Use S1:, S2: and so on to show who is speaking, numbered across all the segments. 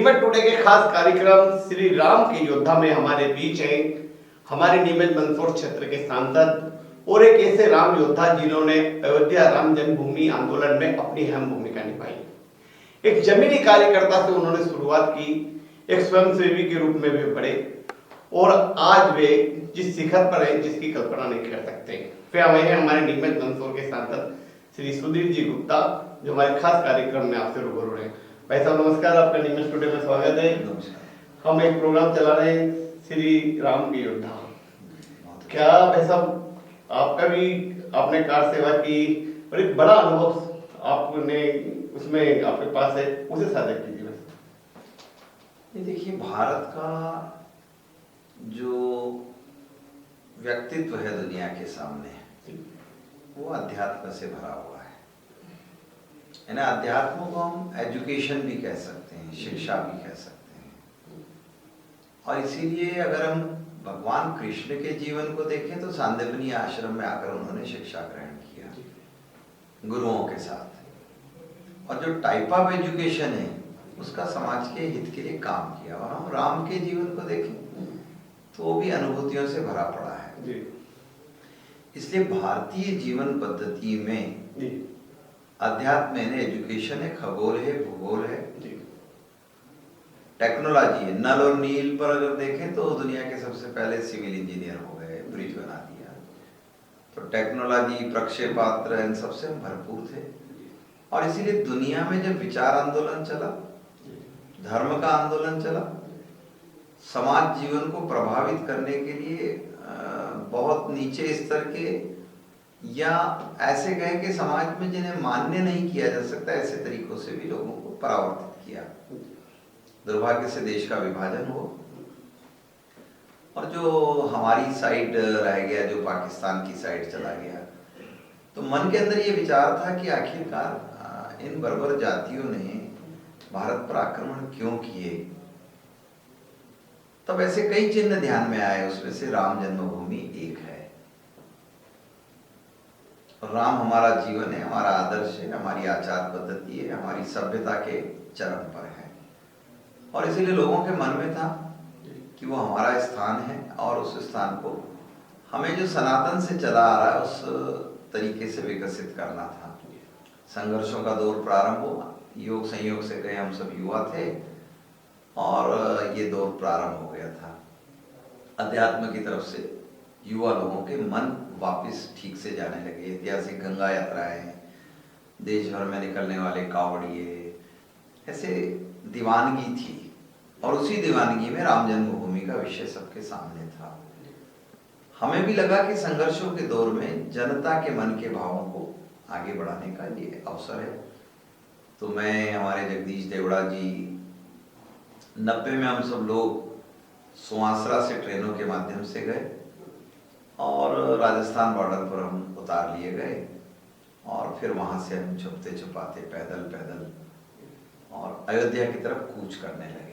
S1: Neemuch today के खास कार्यक्रम श्री राम के योद्धा में हमारे बीच हैं हमारे नीमच मंदसौर क्षेत्र के सांसद और एक ऐसे राम योद्धा जिन्होंने अयोध्या राम जन्मभूमि आंदोलन में अपनी अहम भूमिका निभाई। एक जमीनी कार्यकर्ता से उन्होंने शुरुआत की, एक स्वयंसेवी के रूप में वे बढ़े और आज वे जिस शिखर पर हैं जिसकी कल्पना नहीं कर सकते। वे हैं हमारे नीमच मंदसौर के सांसद श्री सुधीर जी गुप्ता, जो हमारे खास कार्यक्रम में आपसे रूबरू हैं। भाई साहब नमस्कार, आपका नीमच टुडे में स्वागत है। हम एक प्रोग्राम चला रहे हैं श्री राम के योद्धा। क्या भाई साहब आपका भी आपने कार सेवा की और एक बड़ा अनुभव आपने उसमें आपके पास है, उसे साझा कीजिए।
S2: ये देखिए, भारत का जो व्यक्तित्व है दुनिया के सामने वो अध्यात्म से भरा हुआ है। यानी अध्यात्म को हम एजुकेशन भी कह सकते हैं, शिक्षा भी कह सकते हैं। और इसीलिए अगर हम भगवान कृष्ण के जीवन को देखें तो सांदीपनी आश्रम में आकर उन्होंने शिक्षा ग्रहण किया गुरुओं के साथ, और जो टाइप ऑफ एजुकेशन है उसका समाज के हित के लिए काम किया। और हम राम के जीवन को देखें तो वो भी अनुभूतियों से भरा पड़ा है। इसलिए भारतीय जीवन पद्धति में अध्यात्म है, एजुकेशन है, खगोल है, भूगोल है, टेक्नोलॉजी है। नल और नील पर अगर देखें तो दुनिया के सबसे पहले सिविल इंजीनियर हो गए, ब्रिज बना दिया। तो टेक्नोलॉजी, प्रक्षेपास्त्र, इन सबसे हम भरपूर थे। और इसीलिए दुनिया में जब विचार आंदोलन चला, धर्म का आंदोलन चला, समाज जीवन को प्रभावित करने के लिए बहुत नीचे स्तर के या ऐसे कहें कि समाज में जिन्हें मान्य नहीं किया जा सकता, ऐसे तरीकों से भी लोगों को परावर्तित किया। दुर्भाग्य से देश का विभाजन हुआ और जो हमारी साइड रह गया, जो पाकिस्तान की साइड चला गया, तो मन के अंदर ये विचार था कि आखिरकार इन बर्बर जातियों ने भारत पर आक्रमण क्यों किए। तब ऐसे कई चिन्ह ध्यान में आए, उसमें से राम जन्मभूमि एक है। राम हमारा जीवन है, हमारा आदर्श है, हमारी आचार पद्धति है, हमारी सभ्यता के चरम पर है। और इसीलिए लोगों के मन में था कि वो हमारा स्थान है और उस स्थान को हमें जो सनातन से चला आ रहा है उस तरीके से विकसित करना था। संघर्षों का दौर प्रारंभ हुआ, योग संयोग से गए, हम सब युवा थे और ये दौर प्रारंभ हो गया था। अध्यात्म की तरफ से युवा लोगों के मन वापस ठीक से जाने लगे। ऐतिहासिक गंगा यात्राएं, देश भर में निकलने वाले कावड़िए, ऐसे दीवानगी थी। और उसी दीवानगी में राम जन्मभूमि का विषय सबके सामने था। हमें भी लगा कि संघर्षों के दौर में जनता के मन के भावों को आगे बढ़ाने का ये अवसर है। तो मैं, हमारे जगदीश देवड़ा जी, 90 में हम सब लोग सुवासरा से ट्रेनों के माध्यम से गए और राजस्थान बॉर्डर पर हम उतार लिए गए और फिर वहां से हम छुपते छुपाते पैदल और अयोध्या की तरफ कूच करने लगे।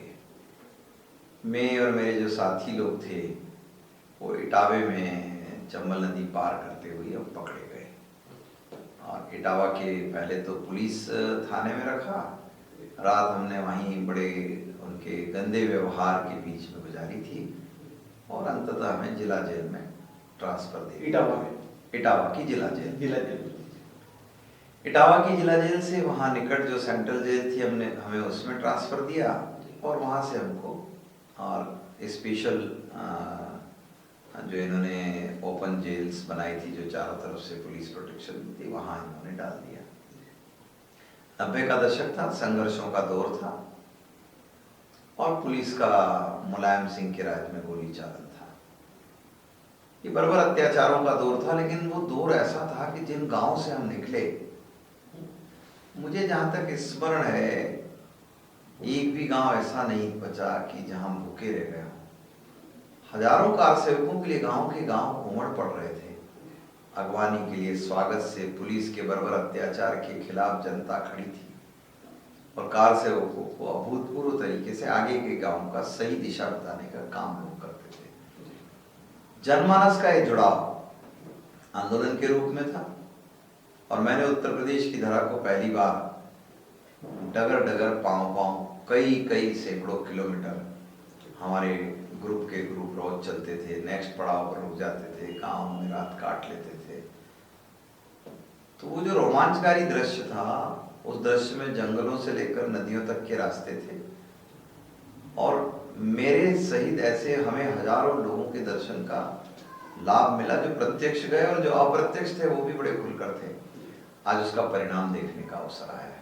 S2: मैं और मेरे जो साथी लोग थे वो इटावे में चंबल नदी पार करते हुए हम पकड़े गए और इटावा के पहले तो पुलिस थाने में रखा। रात हमने वहीं बड़े उनके गंदे व्यवहार के बीच में गुजारी थी और अंततः हमें जिला जेल में ट्रांसफर दे दिया। इटावा की जिला जेल इटावा की जिला जेल से वहाँ निकट जो सेंट्रल जेल थी, हमें उसमें ट्रांसफर दिया और वहाँ से हमको और स्पेशल जो इन्होंने ओपन जेल्स बनाई थी, जो चारों तरफ से पुलिस प्रोटेक्शन थी, वहाँ इन्होंने डाल दिया। 90 का दशक था, संघर्षों का दौर था और पुलिस का मुलायम सिंह के राज में गोली चालन था। ये बर्बर अत्याचारों का दौर था, लेकिन वो दौर ऐसा था कि जिन गांव से हम निकले, मुझे जहां तक स्मरण है, एक भी गांव ऐसा नहीं बचा कि जहां भूखे रह गए हों। हजारों कार सेवकों के लिए गांव के गांव उमड़ पड़ रहे थे। अगवानी के लिए, स्वागत से पुलिस के बर्बर अत्याचार के खिलाफ जनता खड़ी थी और कार सेवकों को अभूतपूर्व तरीके से आगे के गांव का सही दिशा बताने का काम लोग करते थे। जनमानस का ये जुड़ाव आंदोलन के रूप में था और मैंने उत्तर प्रदेश की धरा को पहली बार डगर डगर पांव पांव कई कई सैकड़ों किलोमीटर हमारे ग्रुप के ग्रुप रोज चलते थे, नेक्स्ट पड़ाव पर रुक जाते थे, गांव में रात काट लेते थे। तो वो जो रोमांचकारी दृश्य था, उस दृश्य में जंगलों से लेकर नदियों तक के रास्ते थे और मेरे सहित ऐसे हमें हजारों लोगों के दर्शन का लाभ मिला, जो प्रत्यक्ष गए और जो अप्रत्यक्ष थे वो भी बड़े खुलकर थे। आज उसका परिणाम देखने का अवसर आया है।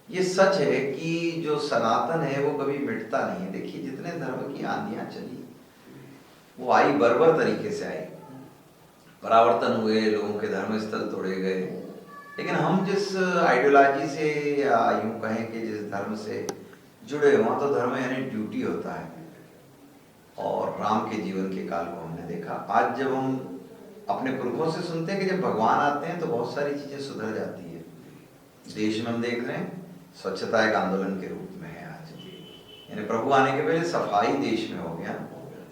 S2: ये सच है कि जो सनातन है वो कभी मिटता नहीं है। देखिए जितने धर्म की आंधियां चली वो आई बर्बर तरीके से आई, परावर्तन हुए, लोगों के धर्म स्थल तोड़े गए, लेकिन हम जिस आइडियोलॉजी से या यूं कहें कि जिस धर्म से जुड़े, वहां तो धर्म यानी ड्यूटी होता है। और राम के जीवन के काल को हमने देखा। आज जब हम अपने पुरखों से सुनते हैं कि जब भगवान आते हैं तो बहुत सारी चीजें सुधर जाती है। देश में हम देख रहे हैं स्वच्छता एक आंदोलन के रूप में है आज, यानी प्रभु आने के पहले सफाई देश में हो गया।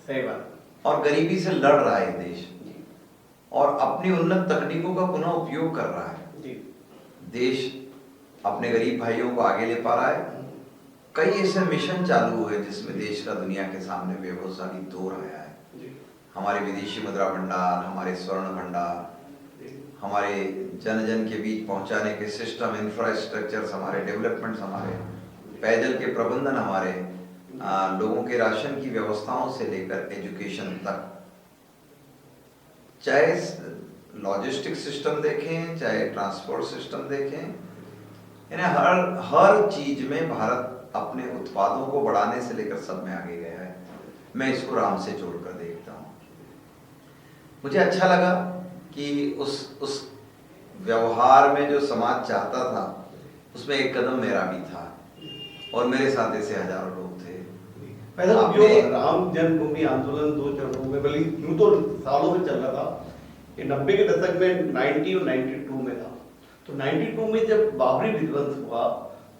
S1: सही बात।
S2: और गरीबी से लड़ रहा है देश और अपनी उन्नत तकनीकों का पुनः उपयोग कर रहा है। देश अपने गरीब भाइयों को आगे ले पा रहा है। कई ऐसे मिशन चालू हुए जिसमें देश का दुनिया के सामने बेभूषाली दौर आया है। हमारे विदेशी मुद्रा भंडार, हमारे स्वर्ण भंडार, हमारे जन जन के बीच पहुंचाने के सिस्टम, इंफ्रास्ट्रक्चर, हमारे डेवलपमेंट, हमारे पेयजल के प्रबंधन, हमारे लोगों के राशन की व्यवस्थाओं से लेकर एजुकेशन तक, चाहे लॉजिस्टिक सिस्टम देखें, चाहे ट्रांसपोर्ट सिस्टम देखें, यानी हर चीज में भारत अपने उत्पादों को बढ़ाने से लेकर सब में आगे गया है। मैं इसको राम से जोड़कर देखता हूँ। मुझे अच्छा लगा कि उस व्यवहार में जो समाज चाहता था उसमें एक कदम मेरा भी था और मेरे साथ ऐसे हजारों लोग थे।
S1: जो राम जन्मभूमि आंदोलन 2 चरणों में, बल्कि यूं तो सालों में चल रहा था, ये 90 के दशक में 90 और 92 में था। तो 92 में जब बाबरी विध्वंस हुआ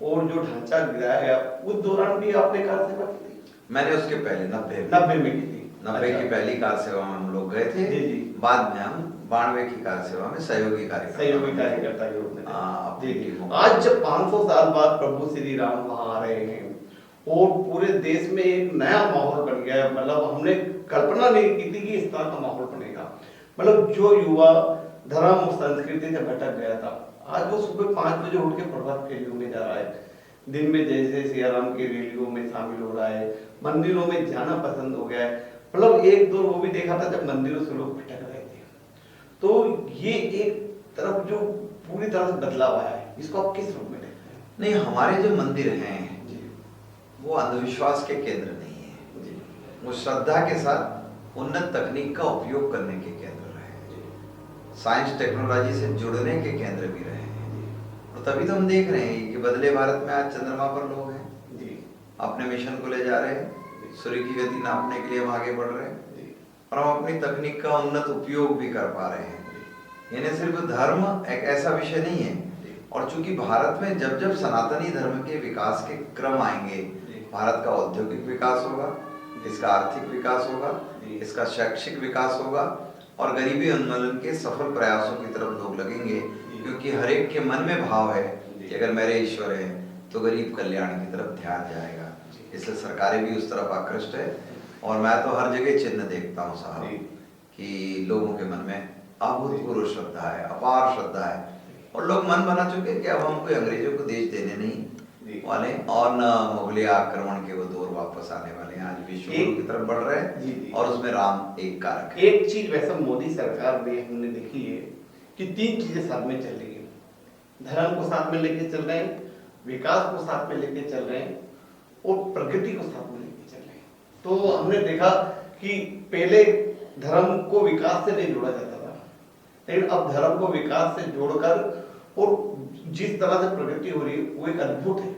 S1: और जो ढांचा गिराया गया, उस दौरान भी आपने कार सेवा की थी?
S2: मैंने उसके पहले
S1: 90 में की थी।
S2: 90 की पहली कार सेवा में हम लोग गए थे।
S1: जी।
S2: बाद में हम 92 की कार सेवा में सहयोगी
S1: कार्यकर्ता के रूप में।
S2: जी।
S1: आज जब 500 साल बाद प्रभु श्री राम वहां आ रहे हैं और पूरे देश में एक नया माहौल बन गया है, मतलब हमने कल्पना नहीं की थी कि इस तरह का माहौल बनेगा। मतलब जो युवा धर्म और संस्कृति से भटक गया था, आज वो सुबह 5 बजे उठ के प्रभात फेरियों में जा रहा है, दिन में जैसे सिया राम की रैलियों में शामिल हो रहा है, मंदिरों में जाना पसंद हो गया है। मतलब एक दो वो भी देखा था जब मंदिरों से लोग भटक रहे थे। तो ये एक तरफ जो पूरी तरह से बदलाव आया है, इसको आप किस रूप में देखते हैं?
S2: नहीं, हमारे जो मंदिर हैं वो अंधविश्वास के केंद्र नहीं है, वो श्रद्धा के साथ उन्नत तकनीक का उपयोग करने के केंद्र रहे, साइंस टेक्नोलॉजी से जुड़ने के केंद्र भी रहे हैं। और तभी तो हम देख रहे हैं कि बदले भारत में आज चंद्रमा पर लोग हैं, अपने मिशन को ले जा रहे हैं, सूर्य की गति नापने के लिए हम आगे बढ़ रहे हैं और हम अपनी तकनीक का उन्नत उपयोग भी कर पा रहे हैं। यानी सिर्फ धर्म एक ऐसा विषय नहीं है। और चूंकि भारत में जब जब सनातनी धर्म के विकास के क्रम आएंगे, भारत का औद्योगिक विकास होगा, इसका आर्थिक विकास होगा, इसका शैक्षिक विकास होगा और गरीबी उन्मूलन के सफल प्रयासों की तरफ लोग लगेंगे, क्योंकि हर एक के मन में भाव है कि अगर मेरे ईश्वर है तो गरीब कल्याण की तरफ ध्यान जाएगा। इसलिए सरकारें भी उस तरफ आकृष्ट है और मैं तो हर जगह चिन्ह देखता हूँ साहब कि लोगों के मन में अभूतपूर्व श्रद्धा है, अपार श्रद्धा है और लोग मन बना चुके हैं कि अब हम कोई अंग्रेजों को देश देने नहीं वाले और न मुगलिया आक्रमण के वो दौर वापस आने वाले हैं। आज विश्व गुरु की तरफ बढ़ रहे हैं और उसमें राम एक कारक है।
S1: एक चीज वैसे मोदी सरकार में हमने देखी है कि 3 चीजें साथ में चल रही है, धर्म को साथ में लेके चल रहे हैं, विकास को साथ में लेके चल रहे हैं और प्रगति को साथ में लेके चल रहे हैं। तो हमने देखा कि पहले धर्म को विकास से नहीं जोड़ा जाता था, लेकिन अब धर्म को विकास से जोड़कर और जिस तरह से प्रगति हो रही है वो एक अद्भुत है।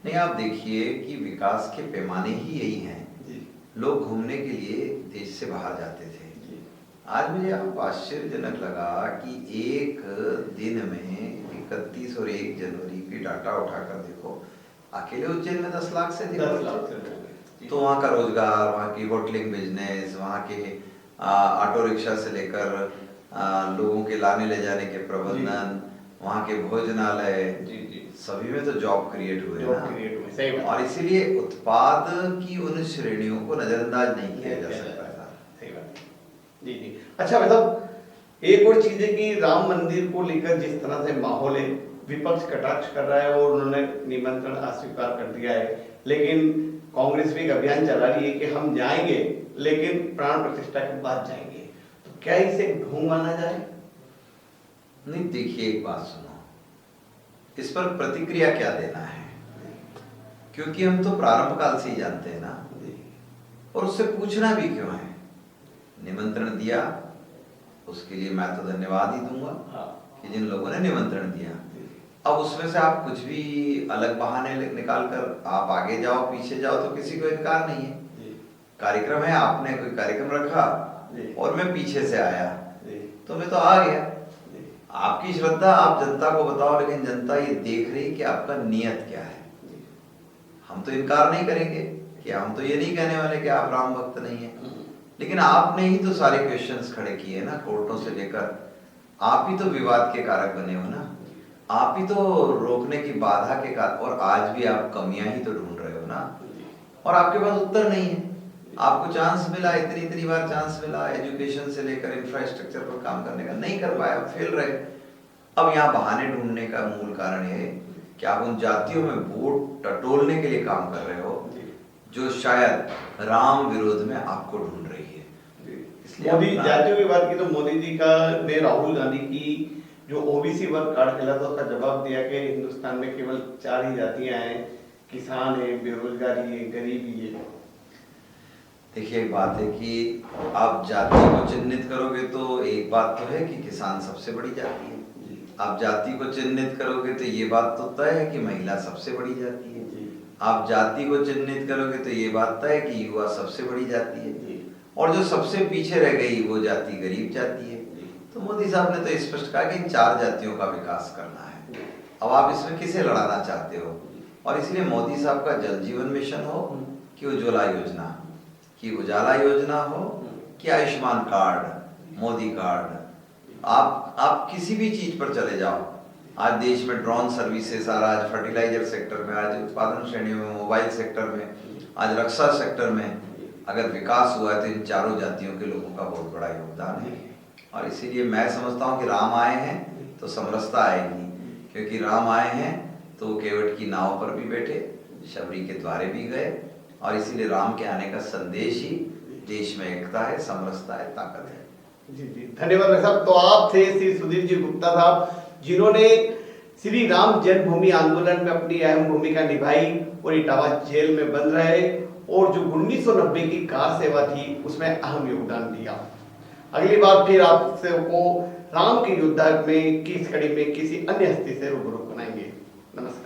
S2: नहीं, आप देखिए कि विकास के पैमाने ही यही हैं। लोग घूमने के लिए देश से बाहर जाते थे। आज मुझे आप आश्चर्यजनक लगा कि एक दिन में 31 और 1 जनवरी की डाटा उठाकर देखो, अकेले उज्जैन में 10 लाख से अधिक, तो वहाँ का रोजगार, वहाँ की होटलिंग बिजनेस, वहाँ के ऑटो रिक्शा से लेकर लोगों के लाने ले जाने के प्रबंधन, वहाँ के भोजनालय,
S1: जी जी,
S2: सभी में तो जॉब क्रिएट हुए
S1: जॉब
S2: ना।
S1: क्रिएट हुई, सही बात।
S2: और इसीलिए उत्पाद की उन श्रेणियों को नजरअंदाज नहीं किया जा
S1: नहीं,
S2: सकता था।
S1: सही बात। जी जी, अच्छा मतलब एक और चीज है कि राम मंदिर को लेकर जिस तरह से माहौल है, विपक्ष कटाक्ष कर रहा है और उन्होंने निमंत्रण अस्वीकार कर दिया है, लेकिन कांग्रेस भी एक अभियान चला रही है कि हम जाएंगे लेकिन प्राण प्रतिष्ठा के बाद जाएंगे, तो क्या इसे ढोंग माना जाए?
S2: नहीं, देखिए एक बात सुनो, इस पर प्रतिक्रिया क्या देना है, क्योंकि हम तो प्रारंभ काल से ही जानते हैं ना, और उससे पूछना भी क्यों है। निमंत्रण दिया, उसके लिए मैं तो धन्यवाद ही दूंगा कि जिन लोगों ने निमंत्रण दिया। अब उसमें से आप कुछ भी अलग बहाने निकाल कर आप आगे जाओ पीछे जाओ तो किसी को इनकार नहीं है। कार्यक्रम है, आपने कोई कार्यक्रम रखा और मैं पीछे से आया तो मैं तो आ गया। आपकी श्रद्धा, आप जनता को बताओ, लेकिन जनता ये देख रही कि आपका नियत क्या है। हम तो इनकार नहीं करेंगे कि हम तो ये नहीं कहने वाले कि आप राम भक्त नहीं है, लेकिन आपने ही तो सारे क्वेश्चंस खड़े किए ना, कोर्टों से लेकर। आप ही तो विवाद के कारक बने हो ना, आप ही तो रोकने की बाधा के कारक, और आज भी आप कमियां ही तो ढूंढ रहे हो ना, और आपके पास उत्तर नहीं है। आपको चांस मिला, इतनी बार चांस मिला, एजुकेशन से लेकर इंफ्रास्ट्रक्चर पर काम करने का, नहीं कर पाया, फेल रहे। अब यहाँ बहाने ढूंढने का मूल कारण है कि आप उन जातियों में वोट टटोलने के लिए काम कर रहे हो जो शायद राम विरोध में आपको ढूंढ रही है। इसलिए
S1: मोदी जातियों की बात की तो मोदी जी का ने राहुल गांधी की जो ओबीसी वर्ग कार्ड खेला था उसका जवाब दिया कि हिंदुस्तान में केवल 4 ही जातियां हैं, किसान है, बेरोजगारी है, गरीबी है।
S2: देखिए एक बात है कि आप जाति को चिन्हित करोगे तो एक बात तो है कि किसान सबसे बड़ी जाति है। आप जाति को चिन्हित करोगे तो ये बात तो तय है कि महिला सबसे बड़ी जाति है। आप जाति को चिन्हित करोगे तो ये बात तय है कि युवा सबसे बड़ी जाति है, और जो सबसे पीछे रह गई वो जाति गरीब जाति है। तो मोदी साहब ने तो स्पष्ट कहा कि इन 4 जातियों का विकास करना है। अब आप इसमें किसे लड़ाना चाहते हो? और इसलिए मोदी साहब का जल जीवन मिशन हो कि उज्ज्वला योजना, कि उजाला योजना हो, कि आयुष्मान कार्ड, मोदी कार्ड, आप किसी भी चीज पर चले जाओ। आज देश में ड्रोन सर्विसेज आ रहा है, आज फर्टिलाइजर सेक्टर में, आज उत्पादन श्रेणियों में, मोबाइल सेक्टर में, आज रक्षा सेक्टर में अगर विकास हुआ है तो इन 4 जातियों के लोगों का बहुत बड़ा योगदान है। और इसीलिए मैं समझता हूँ कि राम आए हैं तो समरसता आएगी, क्योंकि राम आए हैं तो केवट की नाव पर भी बैठे, शबरी के द्वारे भी गए, और इसीलिए राम के आने का संदेश ही देश में एकता है, समरसता है, ताकत है।
S1: जी जी, धन्यवाद भाई साहब। तो आप थे श्री सुधीर जी गुप्ता साहब, जिन्होंने श्री राम जन्मभूमि आंदोलन में अपनी अहम भूमिका निभाई और इटावा जेल में बंद रहे, और जो 1990 की कार सेवा थी उसमें अहम योगदान दिया। अगली बार फिर आपसे को राम के योद्धा में की इस कड़ी में किसी अन्य हस्ती से रूबरू बनाएंगे। नमस्कार।